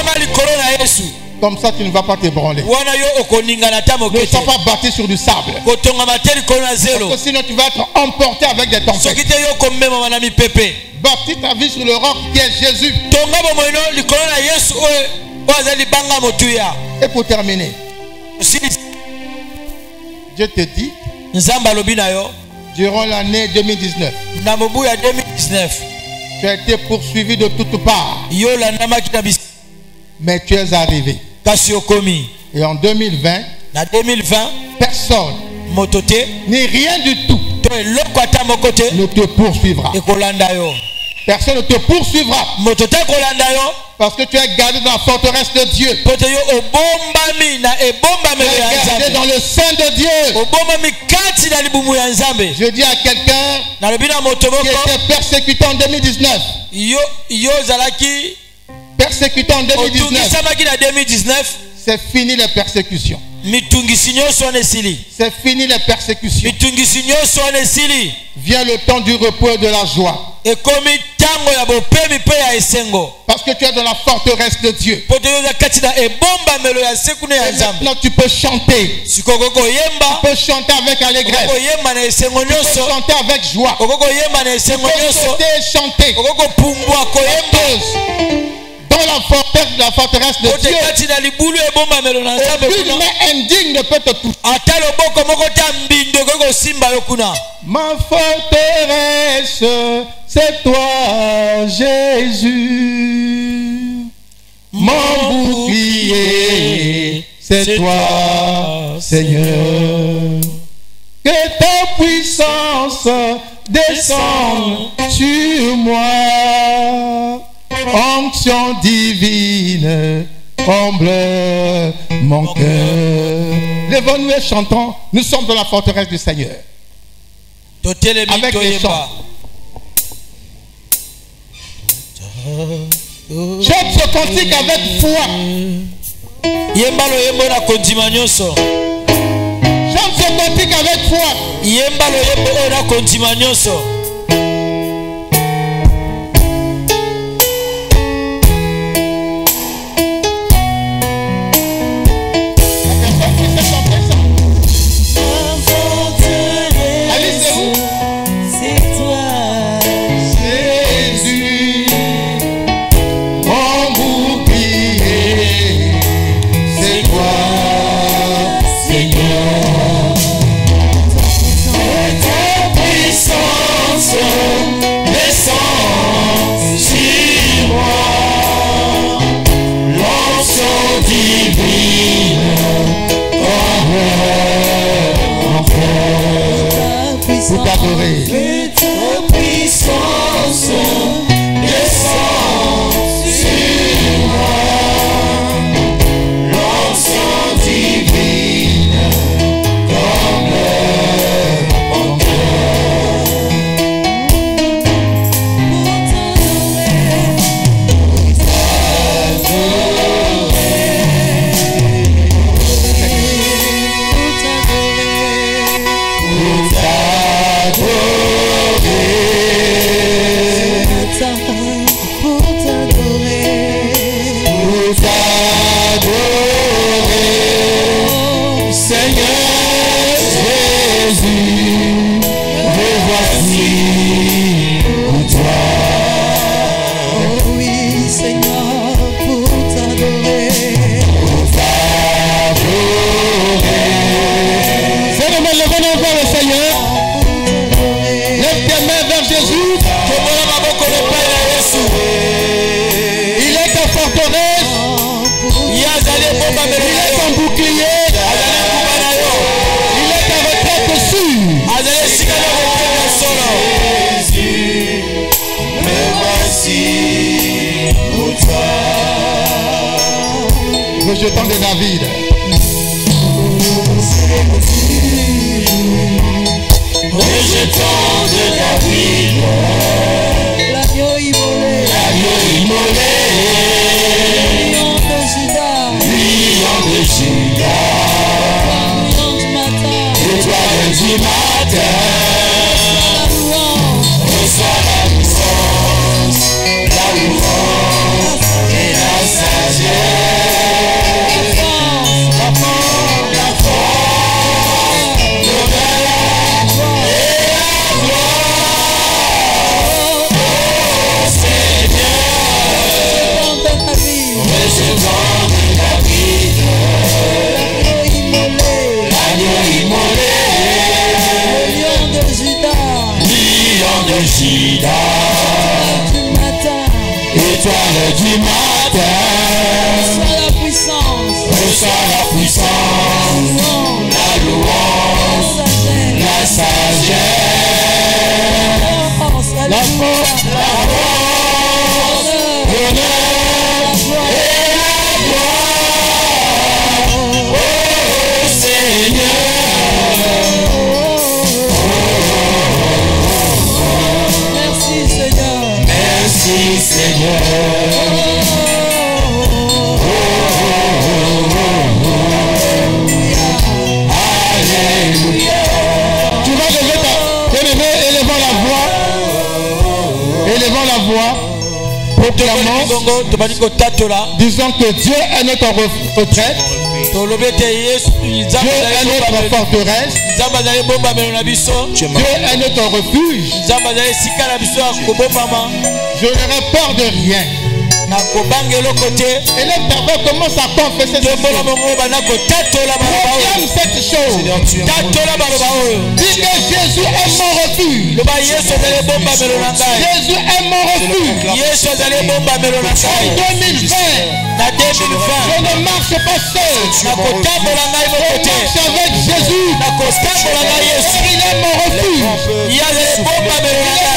Speaker 1: Comme ça, tu ne vas pas t'ébranler. Ne sois pas bâti sur du sable. Parce que sinon, tu vas être emporté avec des tempêtes. Bâtis ta vie sur le roc qui est Jésus. Et pour terminer, Dieu te dit, durant l'année 2019, tu as été poursuivi de toutes parts, mais tu es arrivé. Et en 2020, personne ni rien du tout ne te poursuivra. Personne ne te poursuivra parce que tu es gardé dans la forteresse de Dieu. Tu es gardé dans le sein de Dieu. Je dis à quelqu'un qui était persécuté en 2019, persécuté en 2019, c'est fini les persécutions. C'est fini les persécutions. Vient le temps du repos et de la joie. Parce que tu es dans la forteresse de Dieu. Maintenant tu peux chanter. Tu peux chanter avec allégresse. Tu peux chanter avec joie. Tu peux sauter et chanter. Dans la forteresse de Dieu, aucune main indigne ne peut te toucher. Ma forteresse, c'est toi, Jésus. Mon bouclier, c'est toi, Seigneur. Que ta puissance descende sur moi. Onction divine, comble mon cœur. Lèvons-nous et chantons. Nous sommes dans la forteresse du Seigneur. Avec les chants. Chante ce cantique avec foi. Chante ce cantique avec foi. Pour t'adorer. Que ta puissance descende sur moi. L'onction divine rejeton de David.
Speaker 2: Rejeton de David. L'agneau immolé. L'agneau immolé. Lion de Juda. Lion de Juda. Lion du matin. Étoile du matin. Reçois la puissance, la louange et la sagesse. La force, l'honneur et la gloire. Oh Seigneur, rejeton de David, l'agneau immolé, le lion de Juda, étoile du matin, reçois la puissance, la louange, la sagesse, la force, l'honneur et la gloire. Oh Seigneur. Merci Seigneur. Alléluia.
Speaker 1: Tu vas lever ta... Bien-aimé, élevons la voix. Élevons la voix. Proclamons. Disons que Dieu est notre retraite. Dieu est notre forteresse. Dieu est notre refuge. Je n'aurai peur de rien. Et le pervers commence à confesser cette chose. Proclame cette chose. Dis que Jésus est mon refuge. Jésus est mon refuge. En 2020, je ne marche pas seul. Je marche avec Jésus. Il est mon refuge. Il est ma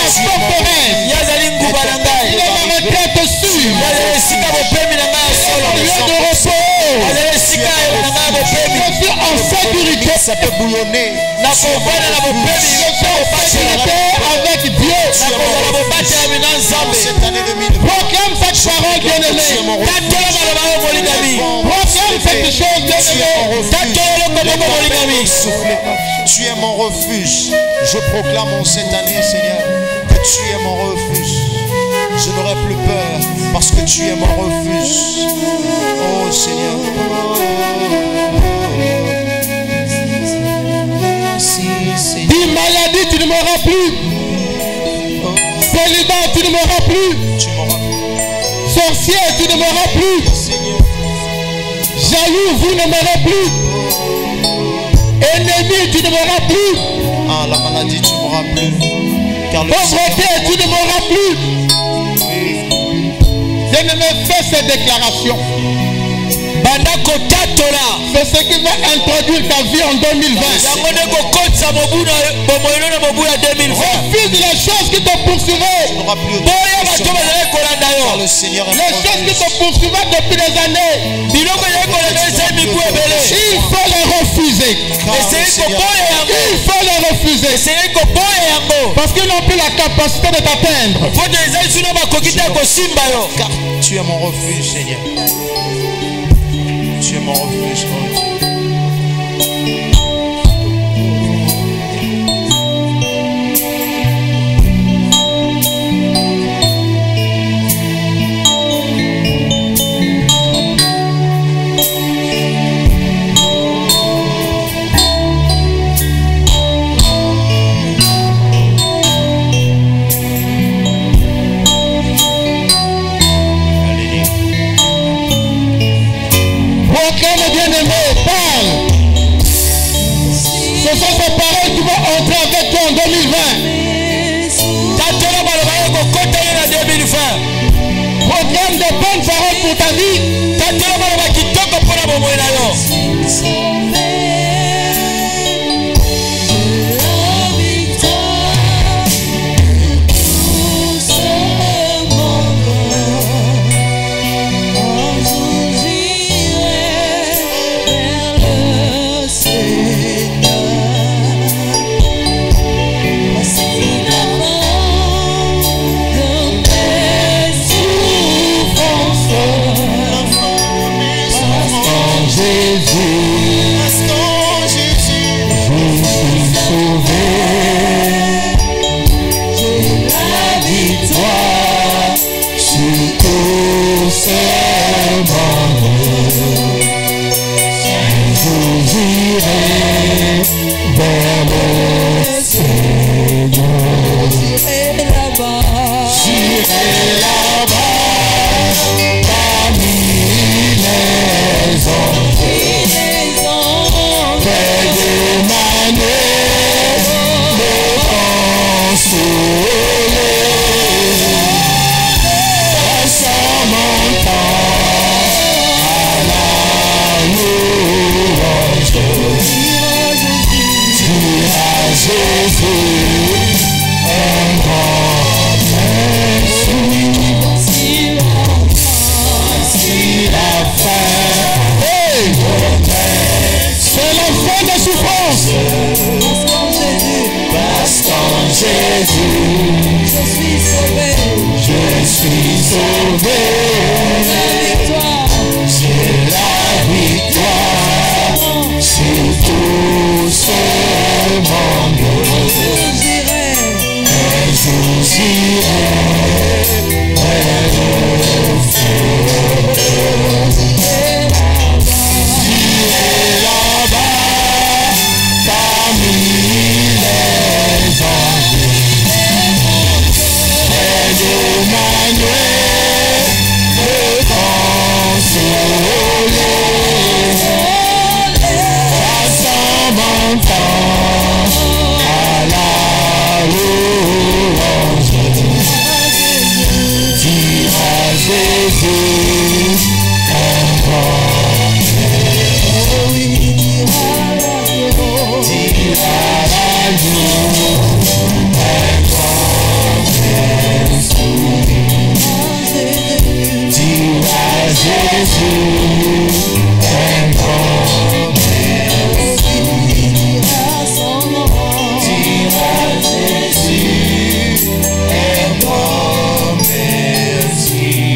Speaker 1: forteresse. Il est ma retraite sûre. Je suis en sécurité. Ça peut bouillonner. Je suis en sécurité avec Dieu. Proclame cette parole, bien-aimé. Proclame cette chose, bien-aimé.
Speaker 3: Tu es mon refuge. Je proclame en cette année, Seigneur, que tu es mon refuge. Je n'aurai plus peur parce que tu es mon refuge. Oh Seigneur.
Speaker 1: Dis maladie, tu ne m'auras plus. Célibat, tu ne m'auras plus. Sorcier, tu ne m'auras plus. Jaloux, vous ne m'aurez plus. Ennemi, tu ne m'auras plus.
Speaker 3: Ah, la maladie, tu ne m'auras plus.
Speaker 1: Pauvreté, tu ne m'auras plus. Je ne me fais ces déclarations. C'est ce qui va introduire ta vie en 2020. Refuse les choses qui te poursuivaient.
Speaker 3: Le Seigneur est
Speaker 1: les choses qui te poursuivaient depuis des années. Il faut les refuser. Il faut les refuser. Parce qu'ils n'ont plus la capacité de t'atteindre.
Speaker 3: Car tu es mon refuge, Seigneur. Tu es mon refuge, mon Dieu.
Speaker 1: Proclame, bien-aimé,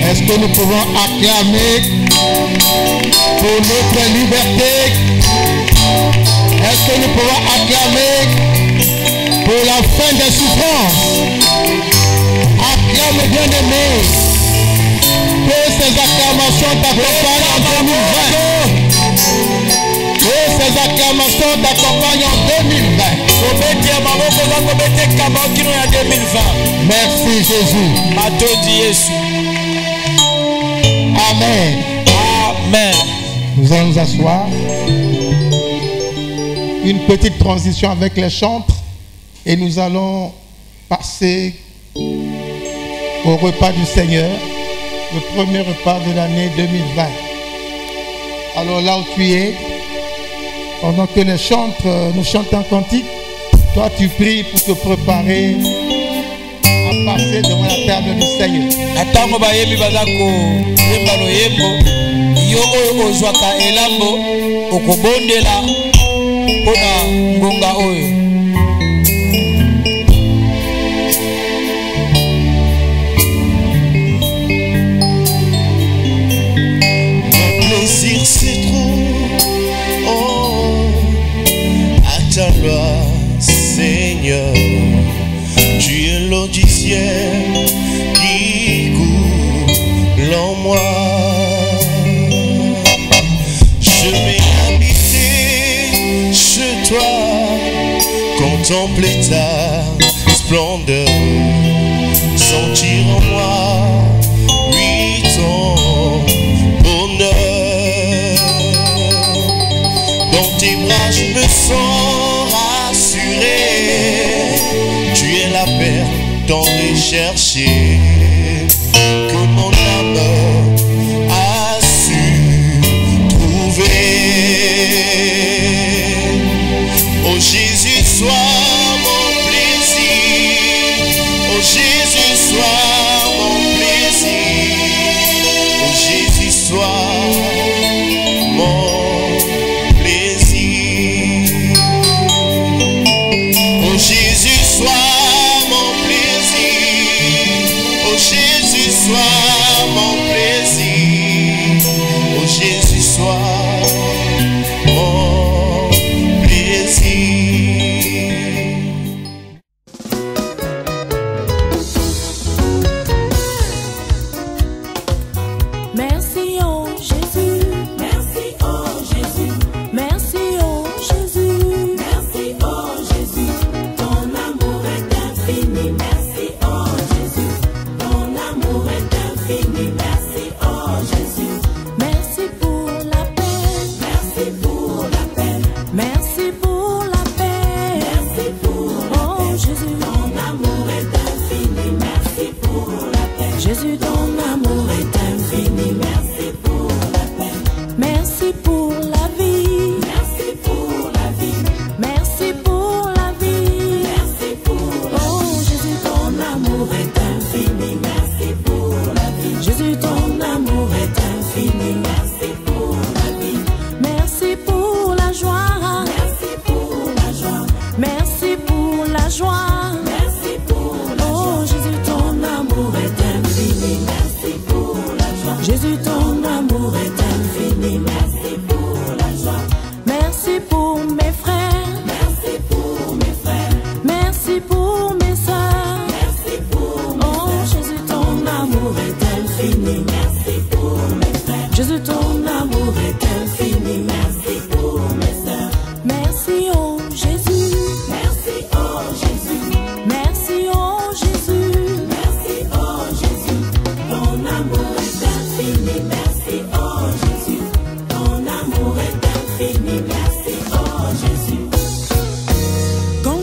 Speaker 3: Est-ce que nous pouvons acclamer pour notre liberté? Est-ce que nous pouvons acclamer pour la fin des souffrances? Acclame, bien-aimé. Que ces acclamations t'accompagnent en 2020. Que ces acclamations t'accompagnent en 2020. Merci Jésus. Amen.
Speaker 2: Amen.
Speaker 3: Nous allons nous asseoir. Une petite transition avec les chantres et nous allons passer au repas du Seigneur, le premier repas de l'année 2020. Alors là où tu es, pendant que les chantres nous chantent un cantique, toi tu pries pour te préparer à passer devant la table du Seigneur.
Speaker 2: Yo oyo ozwaka elambo okobondela mpona ngonga oyo.
Speaker 4: Mon plaisir c'est trop, oh, à ta loi Seigneur. Tu es l'eau du ciel qui coule en moi. Je vais habiter chez toi, contempler ta splendeur, sentir en moi, oui, ton bonheur. Dans tes bras je me sens rassuré, tu es la paix tant recherchée que mon âme a su trouver. Oh Jésus, sois mon plaisir. Oh Jésus, sois mon plaisir. Oh Jésus, sois mon plaisir. Oh Jésus, sois mon plaisir. Oh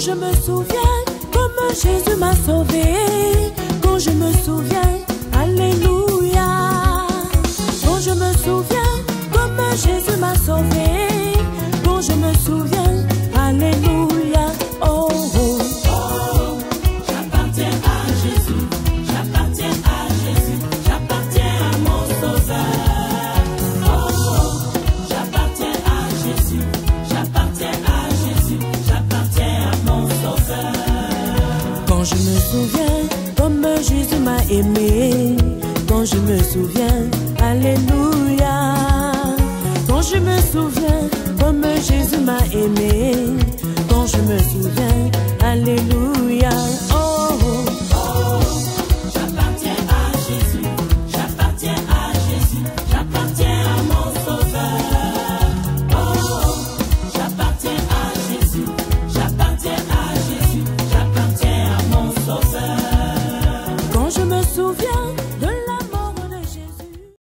Speaker 5: je me souviens comme Jésus m'a sauvé, quand je me souviens, alléluia. Quand je me souviens comme Jésus m'a sauvé, quand je me souviens, alléluia. Oh, oh.
Speaker 6: Oh, j'appartiens à Jésus, j'appartiens à Jésus, j'appartiens à mon Sauveur. Oh, j'appartiens à Jésus, j'appartiens à Jésus, j'appartiens à mon Sauveur.
Speaker 5: Quand je me souviens comme Jésus m'a aimé, quand je me souviens, alléluia. Quand je me souviens comme Jésus m'a aimé, quand je me souviens, alléluia. Oh, oh.
Speaker 6: Oh, j'appartiens à Jésus, j'appartiens à Jésus, j'appartiens à mon Sauveur. Oh, j'appartiens à Jésus, j'appartiens à Jésus, j'appartiens à mon Sauveur.
Speaker 5: Quand je me souviens